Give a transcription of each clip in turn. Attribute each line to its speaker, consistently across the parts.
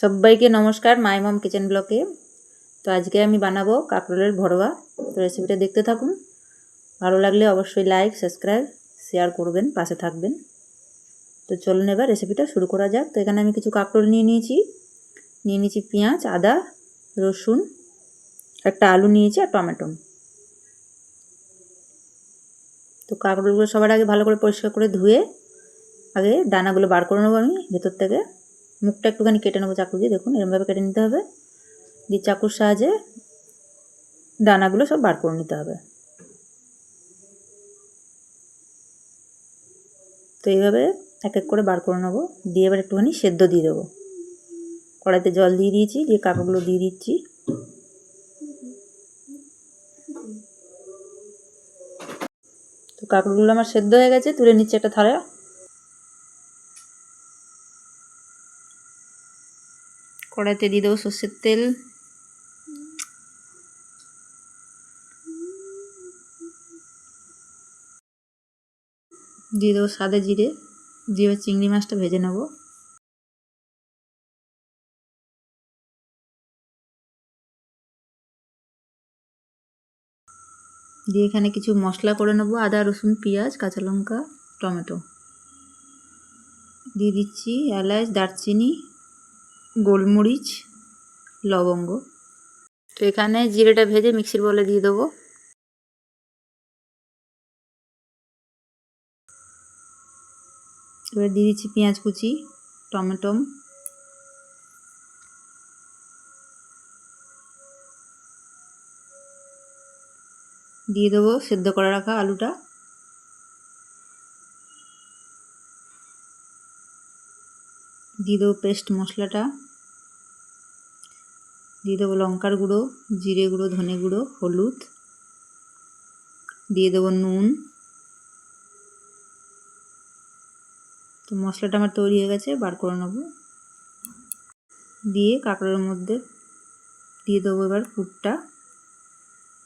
Speaker 1: সবাইকে নমস্কার মাই মম কিচেন ব্লকে। তো আজকে আমি বানাবো কাঁকরোলের ভরোয়া। তো রেসিপিটা দেখতে থাকুন। ভালো লাগলে অবশ্যই লাইক সাবস্ক্রাইব শেয়ার করবেন, পাশে থাকবেন। তো চলুন এবার রেসিপিটা শুরু করা যাক। তো এখানে আমি কিছু কাঁকরোল নিয়ে নিয়েছি পেঁয়াজ, আদা, রসুন, একটা আলু নিয়েছি আর টমেটো। তো কাঁকরোলগুলো সবার আগে ভালো করে পরিষ্কার করে ধুয়ে আগে দানাগুলো বার করে নেবো আমি ভেতর থেকে। মুখটা একটুখানি কেটে নেবো চাকু দিয়ে, দেখুন এরমভাবে কেটে নিতে হবে। দিয়ে চাকুর সাহায্যে দানাগুলো সব বার করে নিতে হবে। তো এইভাবে এক এক করে বার করে নেবো। দিয়ে এবার একটুখানি সেদ্ধ দিয়ে দেবো। কড়াইতে জল দিয়ে দিয়েছি, দিয়ে কাঁকরোলগুলো দিয়ে দিচ্ছি। তো কাঁকরোলগুলো আমার সেদ্ধ হয়ে গেছে, তুলে নিচ্ছি একটা থালা। কড়াইতে দিয়ে দেবো সর্ষের তেল, দিয়ে দেবো সাদা জিরে, দিয়ে চিংড়ি মাছটা ভেজে নেবো। দিয়ে এখানে কিছু মশলা করে নেবো, আদা রসুন পেঁয়াজ কাঁচা লঙ্কা টমেটো। দিয়ে দিচ্ছি এলাচ, দারচিনি, গোলমরিচ, লবঙ্গ। তো এখানে জিরেটা ভেজে মিক্সির বলে দিয়ে দেবো। এবার দিয়ে দিচ্ছি পেঁয়াজ কুচি, টমেটো, দিয়ে দেবো সেদ্ধ করে রাখা আলুটা, দিয়ে দেবো পেস্ট মশলাটা, দিয়ে দেবো লঙ্কার গুঁড়ো, জিরে গুঁড়ো, ধনে গুঁড়ো, হলুদ, দিয়ে দেবো নুন। তো মশলাটা আমার তৈরি হয়ে গেছে, বার করে নেবো। দিয়ে কাঁকড়ার মধ্যে দিয়ে দেবো এবার পুরটা।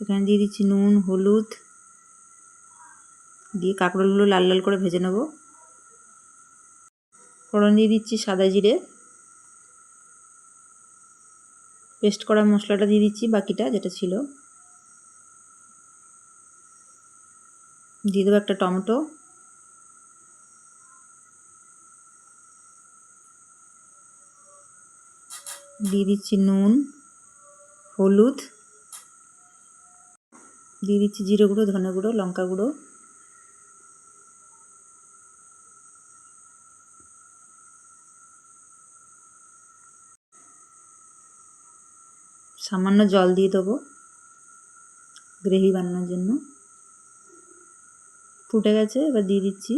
Speaker 1: এখানে দিয়ে দিচ্ছি নুন, হলুদ, দিয়ে কাঁকড়াগুলো লাল লাল করে ভেজে নেব। ফোড়ন দিয়ে দিচ্ছি সাদা জিরে, পেস্ট করা মশলাটা দিয়ে দিচ্ছি বাকিটা যেটা ছিল, দিয়ে দেবো একটা টমেটো, দিয়ে দিচ্ছি নুন, হলুদ, দিয়ে দিচ্ছি জিরে গুঁড়ো, ধনে গুঁড়ো, লঙ্কা গুঁড়ো, সামান্য জল দিয়ে দেবো গ্রেভি বানানোর জন্য। ফুটে গেছে, এবার দিয়ে দিচ্ছি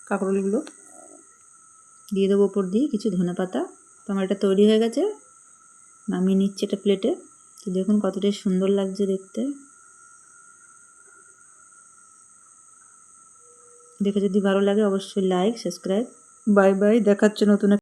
Speaker 1: কাঁকরোলগুলো, দিয়ে দেবো ওপর দিয়ে কিছু ধনেপাতা। তো আমার এটা তৈরি হয়ে গেছে, নামিয়ে নিচ্ছি এটা প্লেটে। তো দেখুন কতটাই সুন্দর লাগছে দেখতে। দেখে যদি ভালো লাগে অবশ্যই লাইক সাবস্ক্রাইব। বাই বাই, দেখাচ্ছে নতুন